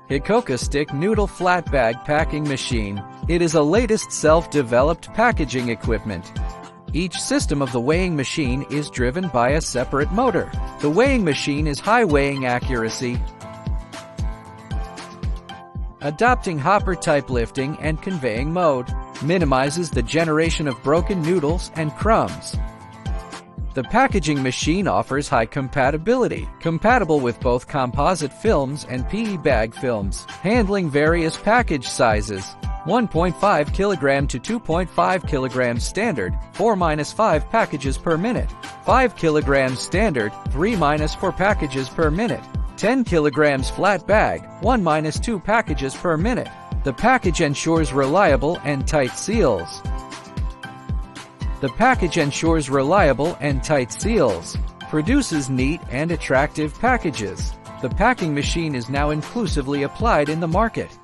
HICOCA Stick Noodle Flat Bag Packing Machine. It is a latest self-developed packaging equipment. Each system of the weighing machine is driven by a separate motor. The weighing machine is high weighing accuracy, adopting hopper-type lifting and conveying mode, minimizes the generation of broken noodles and crumbs. The packaging machine offers high compatibility, compatible with both composite films and PE bag films, handling various package sizes, 1.5 kilogram to 2.5 kilograms standard, 4-5 packages per minute, 5 kilograms standard, 3-4 packages per minute, 10 kilograms flat bag, 1-2 packages per minute. The package ensures reliable and tight seals. The package ensures reliable and tight seals, produces neat and attractive packages. The packing machine is now inclusively applied in the market.